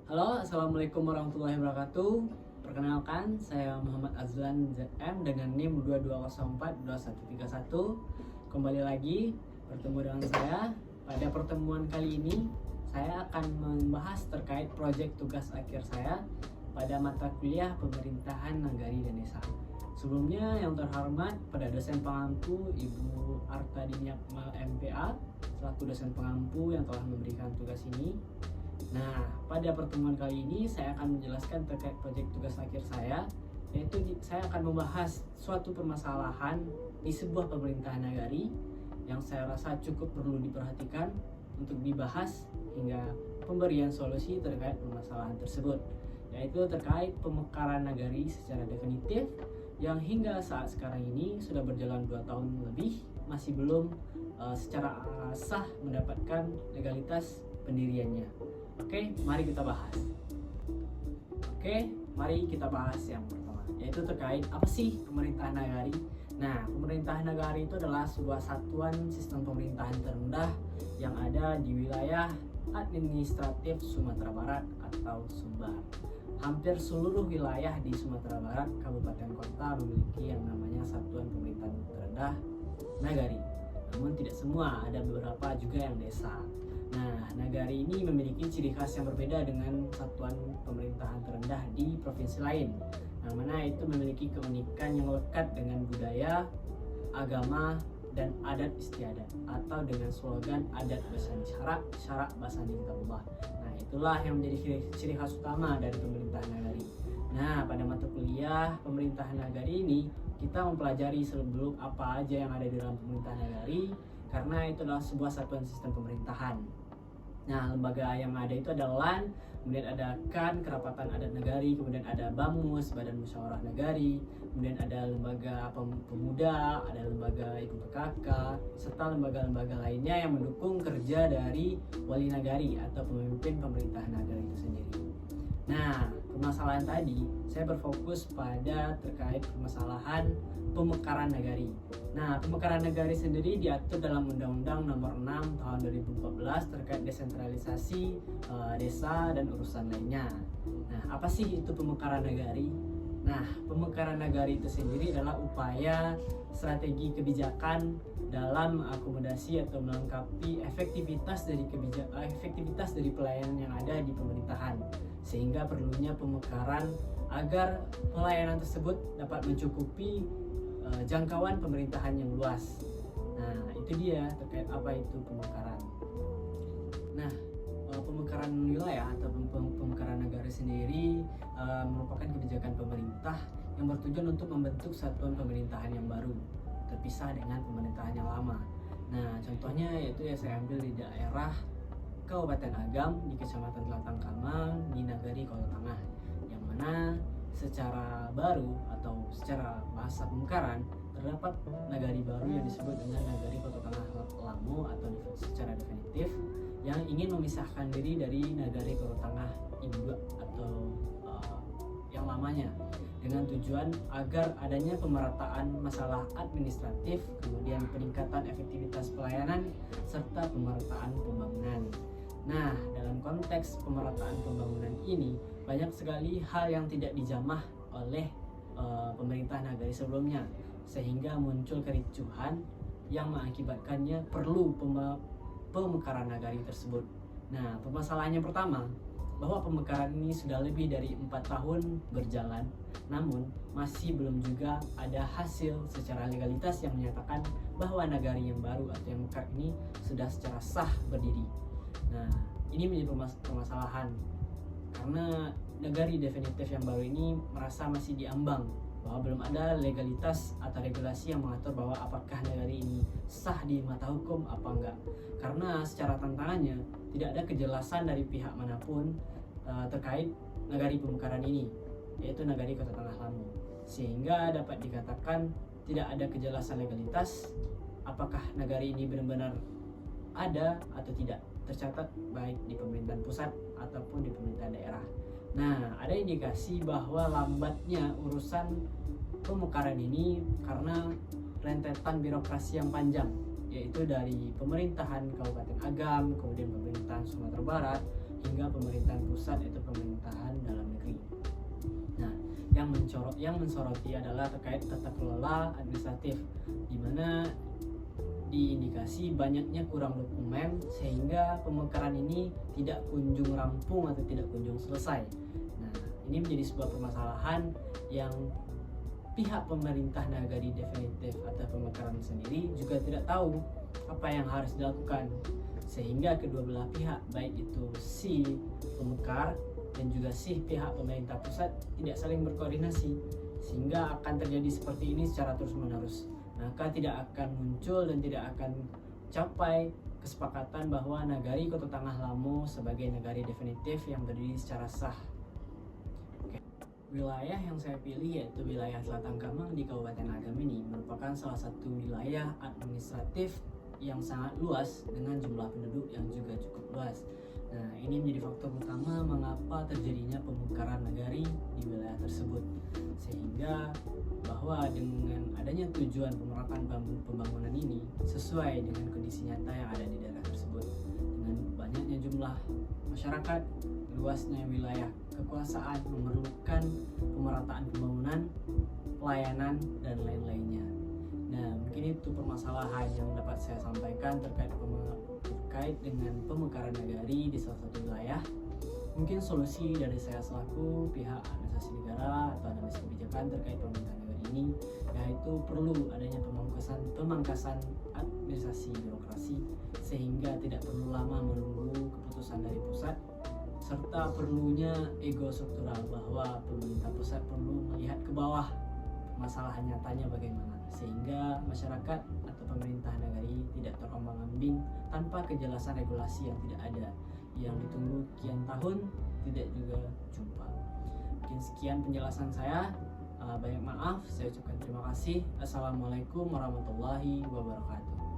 Halo, Assalamualaikum warahmatullahi wabarakatuh. Perkenalkan, saya Muhammad Azlan ZM dengan NIM 22042131. Kembali lagi bertemu dengan saya. Pada pertemuan kali ini, saya akan membahas terkait proyek tugas akhir saya pada mata kuliah Pemerintahan Nagari dan Desa. Sebelumnya, yang terhormat pada dosen pengampu Ibu Arta Diniakmal MPA selaku dosen pengampu yang telah memberikan tugas ini. Nah, pada pertemuan kali ini saya akan menjelaskan terkait proyek tugas akhir saya, yaitu saya akan membahas suatu permasalahan di sebuah pemerintahan nagari yang saya rasa cukup perlu diperhatikan untuk dibahas hingga pemberian solusi terkait permasalahan tersebut, yaitu terkait pemekaran nagari secara definitif yang hingga saat sekarang ini sudah berjalan 2 tahun lebih masih belum secara sah mendapatkan legalitas pendiriannya. Oke, mari kita bahas. Mari kita bahas yang pertama, yaitu terkait apa sih pemerintahan nagari. Nah, pemerintahan nagari itu adalah sebuah satuan sistem pemerintahan terendah yang ada di wilayah administratif Sumatera Barat atau Sumbar. Hampir seluruh wilayah di Sumatera Barat, kabupaten kota memiliki yang namanya satuan pemerintahan terendah nagari. Namun tidak semua, ada beberapa juga yang desa. Nah, nagari ini memiliki ciri khas yang berbeda dengan satuan pemerintahan terendah di provinsi lain, yang mana itu memiliki keunikan yang lekat dengan budaya, agama, dan adat istiadat, atau dengan slogan adat basani syarak basani kitabullah. Nah, itulah yang menjadi ciri khas utama dari pemerintahan nagari. Nah, pada mata kuliah pemerintahan nagari ini kita mempelajari seluk-beluk apa aja yang ada di dalam pemerintahan nagari, karena itu adalah sebuah satuan sistem pemerintahan. Nah, lembaga yang ada itu ada LAN, kemudian ada KAN, Kerapatan Adat Nagari, kemudian ada BAMUS, Badan Musyawarah Nagari, kemudian ada lembaga pemuda, ada lembaga ibu PKK, serta lembaga-lembaga lainnya yang mendukung kerja dari wali nagari atau pemimpin pemerintahan nagari itu sendiri. Nah, permasalahan tadi saya berfokus pada terkait permasalahan pemekaran nagari. Nah, pemekaran nagari sendiri diatur dalam Undang-Undang Nomor 6 Tahun 2014 terkait desentralisasi desa dan urusan lainnya. Nah, apa sih itu pemekaran nagari? Nah, pemekaran nagari itu sendiri adalah upaya strategi kebijakan dalam akomodasi atau melengkapi efektivitas dari pelayanan yang ada di pemerintahan, sehingga perlunya pemekaran agar pelayanan tersebut dapat mencukupi jangkauan pemerintahan yang luas. Nah, itu dia terkait apa itu pemekaran. Nah, pemekaran wilayah atau pemekaran negara sendiri merupakan kebijakan pemerintah yang bertujuan untuk membentuk satuan pemerintahan yang baru, terpisah dengan pemerintahan yang lama. Nah, contohnya yaitu yang saya ambil di daerah Kabupaten Agam di Kecamatan Telatang Kamal di Nagari Kota Tengah, yang mana secara baru atau secara bahasa pemekaran terdapat nagari baru yang disebut dengan Nagari Kota Tengah Lamo atau secara definitif yang ingin memisahkan diri dari Nagari Kota Tengah Induk atau yang lamanya, dengan tujuan agar adanya pemerataan masalah administratif, kemudian peningkatan efektivitas pelayanan, serta pemerataan pembangunan. Nah, dalam konteks pemerataan pembangunan ini, banyak sekali hal yang tidak dijamah oleh pemerintah nagari sebelumnya, sehingga muncul kericuhan yang mengakibatkannya perlu pemekaran nagari tersebut. Nah, permasalahannya pertama, bahwa pemekaran ini sudah lebih dari 4 tahun berjalan, namun masih belum juga ada hasil secara legalitas yang menyatakan bahwa nagari yang baru atau yang mekar ini sudah secara sah berdiri. Nah, ini menjadi permasalahan karena nagari definitif yang baru ini merasa masih diambang bahwa belum ada legalitas atau regulasi yang mengatur bahwa apakah nagari ini sah di mata hukum apa enggak, karena secara tantangannya tidak ada kejelasan dari pihak manapun terkait nagari pemekaran ini, yaitu Nagari Kota Tengah Lamo, sehingga dapat dikatakan tidak ada kejelasan legalitas apakah nagari ini benar-benar ada atau tidak tercatat baik di pemerintahan pusat ataupun di pemerintahan daerah. Nah, ada indikasi bahwa lambatnya urusan pemekaran ini karena rentetan birokrasi yang panjang, yaitu dari pemerintahan Kabupaten Agam, kemudian pemerintahan Sumatera Barat, hingga pemerintahan pusat yaitu pemerintahan dalam negeri. Nah, yang mensoroti adalah terkait tata kelola administratif, di mana diindikasi banyaknya kurang dokumen sehingga pemekaran ini tidak kunjung rampung atau tidak kunjung selesai. Nah, ini menjadi sebuah permasalahan yang pihak pemerintah nagari definitif atau pemekaran sendiri juga tidak tahu apa yang harus dilakukan, sehingga kedua belah pihak, baik itu si pemekar dan juga si pihak pemerintah pusat, tidak saling berkoordinasi, sehingga akan terjadi seperti ini secara terus-menerus. Maka tidak akan muncul dan tidak akan capai kesepakatan bahwa Nagari Kota Tangah Lamo sebagai nagari definitif yang berdiri secara sah. Oke. Wilayah yang saya pilih yaitu wilayah Selatan Kamang di Kabupaten Agam ini merupakan salah satu wilayah administratif yang sangat luas dengan jumlah penduduk yang juga cukup luas. Nah, ini menjadi faktor utama mengapa terjadinya pemekaran nagari di wilayah tersebut, sehingga bahwa dengan adanya tujuan pemerataan pembangunan ini sesuai dengan kondisi nyata yang ada di daerah tersebut, dengan banyaknya jumlah masyarakat, luasnya wilayah kekuasaan memerlukan pemerataan pembangunan, pelayanan, dan lain-lainnya. Nah, mungkin itu permasalahan yang dapat saya sampaikan terkait dengan pemekaran nagari di salah satu wilayah. Mungkin solusi dari saya selaku pihak administrasi negara atau analis kebijakan terkait pemerintahan negara ini, yaitu perlu adanya pemangkasan administrasi birokrasi sehingga tidak perlu lama menunggu keputusan dari pusat, serta perlunya ego struktural bahwa pemerintah pusat perlu melihat ke bawah masalah nyatanya bagaimana, sehingga masyarakat atau pemerintah nagari tidak terombang-ambing tanpa kejelasan regulasi yang tidak ada, yang ditunggu kian tahun tidak juga jumpa. Mungkin sekian penjelasan saya. Banyak maaf, saya ucapkan terima kasih. Assalamualaikum warahmatullahi wabarakatuh.